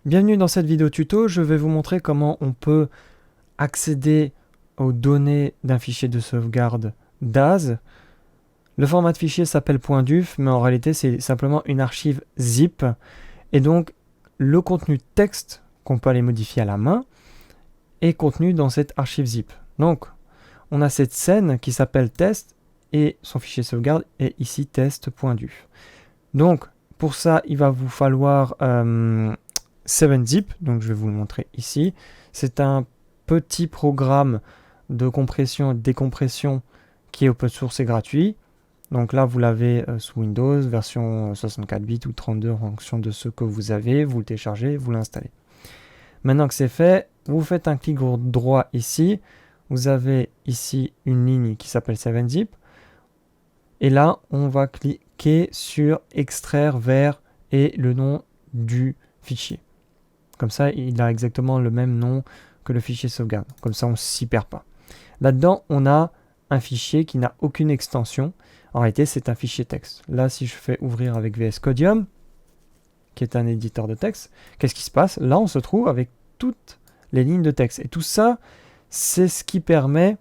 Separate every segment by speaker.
Speaker 1: Bienvenue dans cette vidéo tuto, je vais vous montrer comment on peut accéder aux données d'un fichier de sauvegarde DAS. Le format de fichier s'appelle .duf, mais en réalité c'est simplement une archive zip. Et donc le contenu texte, qu'on peut aller modifier à la main, est contenu dans cette archive zip. Donc on a cette scène qui s'appelle test, et son fichier de sauvegarde est ici test.duf. Donc pour ça il va vous falloir 7zip, donc je vais vous le montrer ici. C'est un petit programme de compression et de décompression qui est open source et gratuit. Donc là, vous l'avez sous Windows, version 64 bits ou 32 en fonction de ce que vous avez. Vous le téléchargez, vous l'installez. Maintenant que c'est fait, vous faites un clic droit ici. Vous avez ici une ligne qui s'appelle 7zip. Et là, on va cliquer sur extraire vers et le nom du fichier. Comme ça, il a exactement le même nom que le fichier sauvegarde. Comme ça, on ne s'y perd pas. Là-dedans, on a un fichier qui n'a aucune extension. En réalité, c'est un fichier texte. Là, si je fais ouvrir avec VS Codium, qui est un éditeur de texte, qu'est-ce qui se passe? Là, on se trouve avec toutes les lignes de texte. Et tout ça, c'est ce qui permet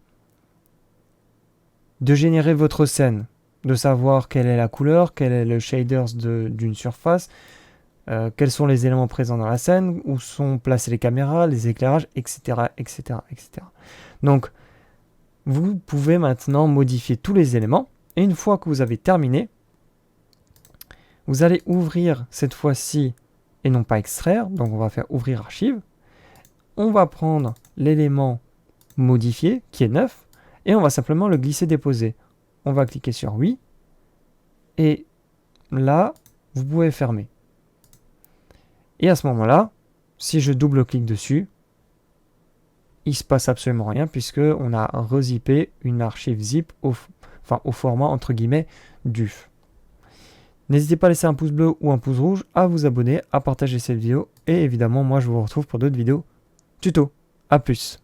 Speaker 1: de générer votre scène, de savoir quelle est la couleur, quel est le shaders d'une surface, quels sont les éléments présents dans la scène, où sont placées les caméras, les éclairages, etc., etc., etc. Donc, vous pouvez maintenant modifier tous les éléments. Et une fois que vous avez terminé, vous allez ouvrir cette fois-ci, et non pas extraire, donc on va faire ouvrir archive. On va prendre l'élément modifié, qui est neuf, et on va simplement le glisser-déposer. On va cliquer sur oui, et là, vous pouvez fermer. Et à ce moment-là, si je double-clique dessus, il ne se passe absolument rien puisque on a rezippé une archive zip au format entre guillemets DUF. N'hésitez pas à laisser un pouce bleu ou un pouce rouge, à vous abonner, à partager cette vidéo et évidemment moi je vous retrouve pour d'autres vidéos tuto. A plus.